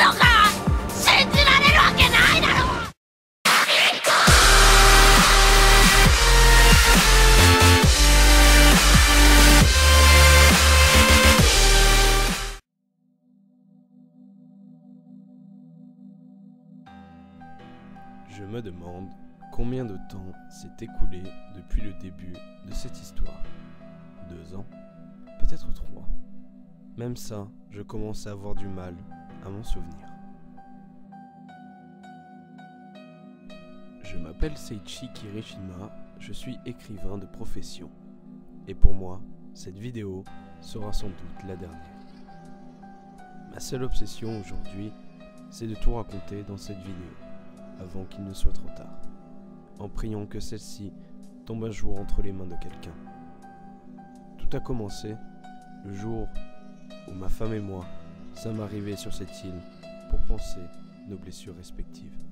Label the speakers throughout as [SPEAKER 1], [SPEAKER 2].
[SPEAKER 1] のか。信じられるわけないだろ。
[SPEAKER 2] Je me demande combien de temps s'est écoulé depuis le début de cette histoire. 2 ans, peut-être 3. Même ça, je commence à avoir du mal à m'en souvenir. Je m'appelle Seiichi Kirishima, je suis écrivain de profession. Et pour moi, cette vidéo sera sans doute la dernière. Ma seule obsession aujourd'hui, c'est de tout raconter dans cette vidéo, avant qu'il ne soit trop tard, en priant que celle-ci tombe un jour entre les mains de quelqu'un. Tout a commencé le jour où ma femme et moi sommes arrivés sur cette île pour panser nos blessures respectives.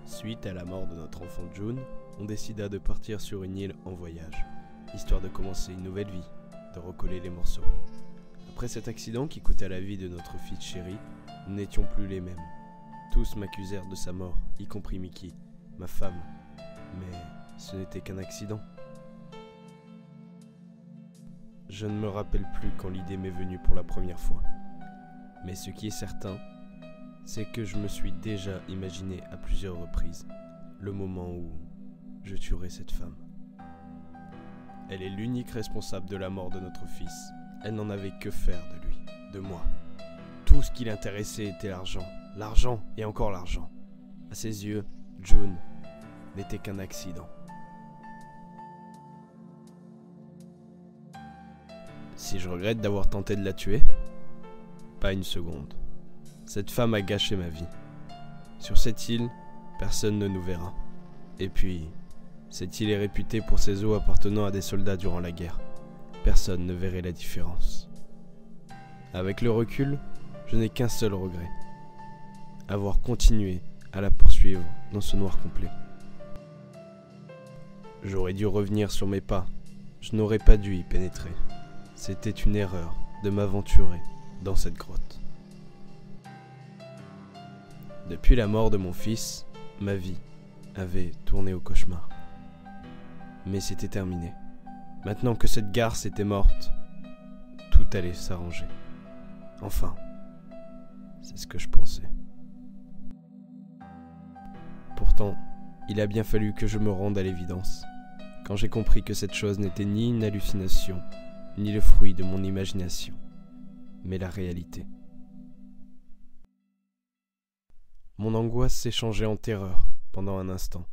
[SPEAKER 2] Suite à la mort de notre enfant June, on décida de partir sur une île en voyage, histoire de commencer une nouvelle vie, de recoller les morceaux. Après cet accident qui coûta la vie de notre fils chéri, nous n'étions plus les mêmes. Tous m'accusèrent de sa mort, y compris Miki, ma femme. Mais ce n'était qu'un accident. Je ne me rappelle plus quand l'idée m'est venue pour la première fois. Mais ce qui est certain, c'est que je me suis déjà imaginé à plusieurs reprises le moment où je tuerai cette femme. Elle est l'unique responsable de la mort de notre fils. Elle n'en avait que faire de lui, de moi. Tout ce qui l'intéressait était l'argent. L'argent et encore l'argent. À ses yeux, June n'était qu'un accident. Si je regrette d'avoir tenté de la tuer, pas une seconde. Cette femme a gâché ma vie. Sur cette île, personne ne nous verra. Et puis, cette île est réputée pour ses eaux appartenant à des soldats durant la guerre. Personne ne verrait la différence. Avec le recul, je n'ai qu'un seul regret. Avoir continué à la poursuivre dans ce noir complet. J'aurais dû revenir sur mes pas. Je n'aurais pas dû y pénétrer. C'était une erreur de m'aventurer dans cette grotte. Depuis la mort de mon fils, ma vie avait tourné au cauchemar. Mais c'était terminé. Maintenant que cette garce était morte, tout allait s'arranger. Enfin, c'est ce que je pensais. Pourtant, il a bien fallu que je me rende à l'évidence, quand j'ai compris que cette chose n'était ni une hallucination, ni le fruit de mon imagination, mais la réalité. Mon angoisse s'est changée en terreur pendant un instant.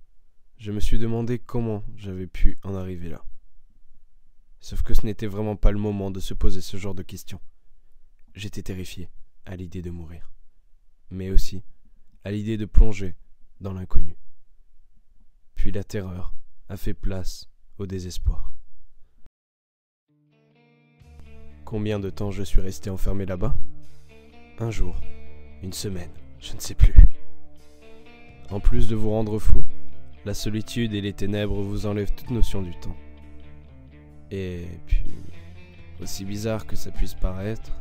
[SPEAKER 2] Je me suis demandé comment j'avais pu en arriver là. Sauf que ce n'était vraiment pas le moment de se poser ce genre de questions. J'étais terrifié à l'idée de mourir, mais aussi à l'idée de plonger dans l'inconnu. Puis la terreur a fait place au désespoir. Combien de temps je suis resté enfermé là-bas? Un jour, une semaine, je ne sais plus. En plus de vous rendre fou, la solitude et les ténèbres vous enlèvent toute notion du temps. Et puis, aussi bizarre que ça puisse paraître,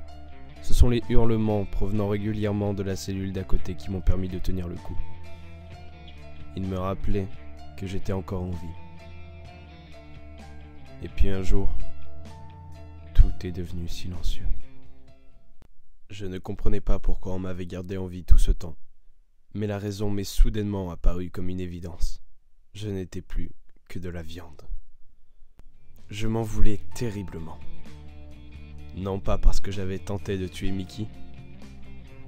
[SPEAKER 2] ce sont les hurlements provenant régulièrement de la cellule d'à côté qui m'ont permis de tenir le coup. Ils me rappelaient que j'étais encore en vie. Et puis un jour, tout est devenu silencieux. Je ne comprenais pas pourquoi on m'avait gardé en vie tout ce temps, mais la raison m'est soudainement apparue comme une évidence. Je n'étais plus que de la viande. Je m'en voulais terriblement. Non pas parce que j'avais tenté de tuer Miki,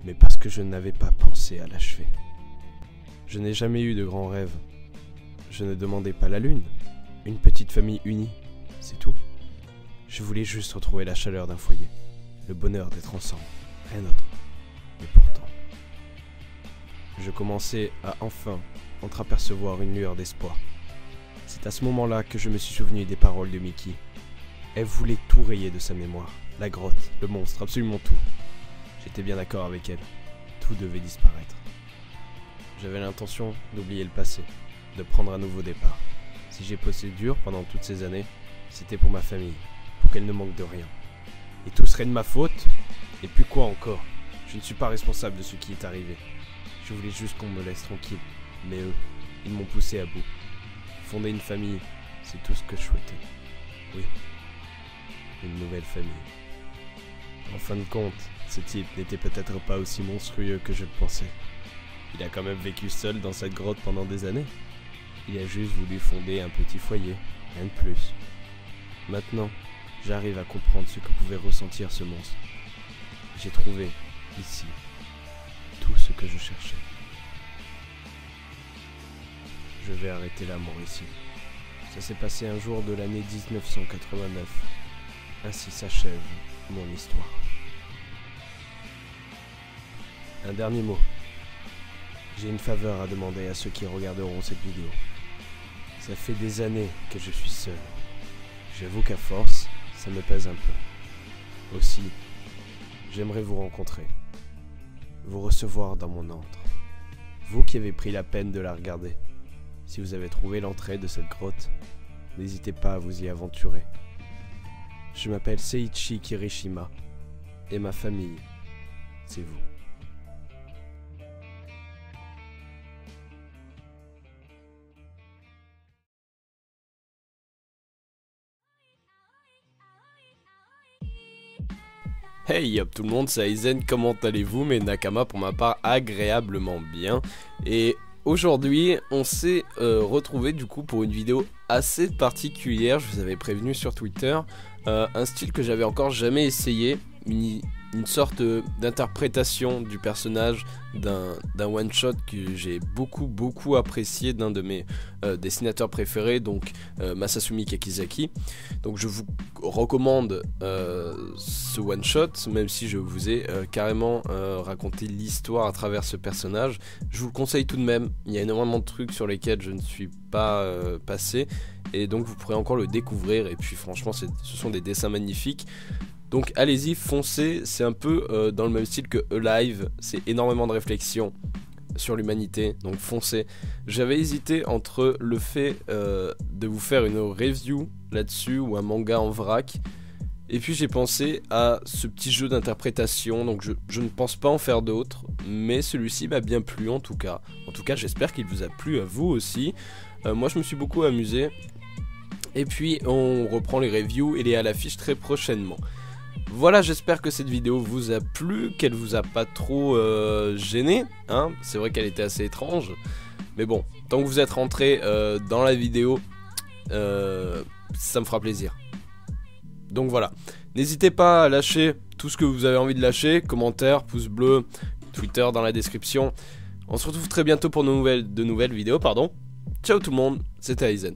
[SPEAKER 2] mais parce que je n'avais pas pensé à l'achever. Je n'ai jamais eu de grands rêves. Je ne demandais pas la lune, une petite famille unie, c'est tout. Je voulais juste retrouver la chaleur d'un foyer, le bonheur d'être ensemble, rien d'autre. Mais pourtant, je commençais à enfin entreapercevoir une lueur d'espoir. C'est à ce moment-là que je me suis souvenu des paroles de Miki. Elle voulait tout rayer de sa mémoire, la grotte, le monstre, absolument tout. J'étais bien d'accord avec elle, tout devait disparaître. J'avais l'intention d'oublier le passé, de prendre un nouveau départ. Si j'ai posé dur pendant toutes ces années, c'était pour ma famille, pour qu'elle ne manque de rien. Et tout serait de ma faute, Et puis quoi encore? Je ne suis pas responsable de ce qui est arrivé. Je voulais juste qu'on me laisse tranquille. Mais eux, ils m'ont poussé à bout. Fonder une famille, c'est tout ce que je souhaitais. Oui, une nouvelle famille. En fin de compte, ce type n'était peut-être pas aussi monstrueux que je le pensais. Il a quand même vécu seul dans cette grotte pendant des années. Il a juste voulu fonder un petit foyer, rien de plus. Maintenant, j'arrive à comprendre ce que pouvait ressentir ce monstre. J'ai trouvé, ici, tout ce que je cherchais. Je vais arrêter là mon récit. Ça s'est passé un jour de l'année 1989. Ainsi s'achève mon histoire. Un dernier mot. J'ai une faveur à demander à ceux qui regarderont cette vidéo. Ça fait des années que je suis seul. J'avoue qu'à force, ça me pèse un peu. Aussi, j'aimerais vous rencontrer. Vous recevoir dans mon antre. Vous qui avez pris la peine de la regarder. Si vous avez trouvé l'entrée de cette grotte, n'hésitez pas à vous y aventurer. Je m'appelle Seiichi Kirishima, et ma famille, c'est vous. Hey hop tout le monde, c'est Aizen, comment allez-vous? Mes Nakama pour ma part agréablement bien. Et aujourd'hui on s'est retrouvé du coup pour une vidéo assez particulière, je vous avais prévenu sur Twitter. Un style que j'avais encore jamais essayé, une sorte d'interprétation du personnage d'un one shot que j'ai beaucoup apprécié, d'un de mes dessinateurs préférés, donc Masasumi Kakizaki. Donc je vous recommande ce one shot, même si je vous ai carrément raconté l'histoire à travers ce personnage. Je vous le conseille tout de même, il y a énormément de trucs sur lesquels je ne suis pas passé, et donc vous pourrez encore le découvrir, et puis franchement ce sont des dessins magnifiques. Donc allez-y, foncez, c'est un peu dans le même style que Alive, c'est énormément de réflexion sur l'humanité, donc foncez. J'avais hésité entre le fait de vous faire une review là-dessus ou un manga en vrac, et puis j'ai pensé à ce petit jeu d'interprétation, donc je ne pense pas en faire d'autres, mais celui-ci m'a bien plu en tout cas. En tout cas j'espère qu'il vous a plu à vous aussi. Moi je me suis beaucoup amusé, et puis on reprend les reviews et les à l'affiche très prochainement. Voilà, j'espère que cette vidéo vous a plu, qu'elle vous a pas trop gêné, hein. C'est vrai qu'elle était assez étrange, mais bon, tant que vous êtes rentré dans la vidéo, ça me fera plaisir. Donc voilà, n'hésitez pas à lâcher tout ce que vous avez envie de lâcher, commentaires, pouces bleus, Twitter dans la description. On se retrouve très bientôt pour de nouvelles vidéos, pardon. Ciao tout le monde, c'était Aizen.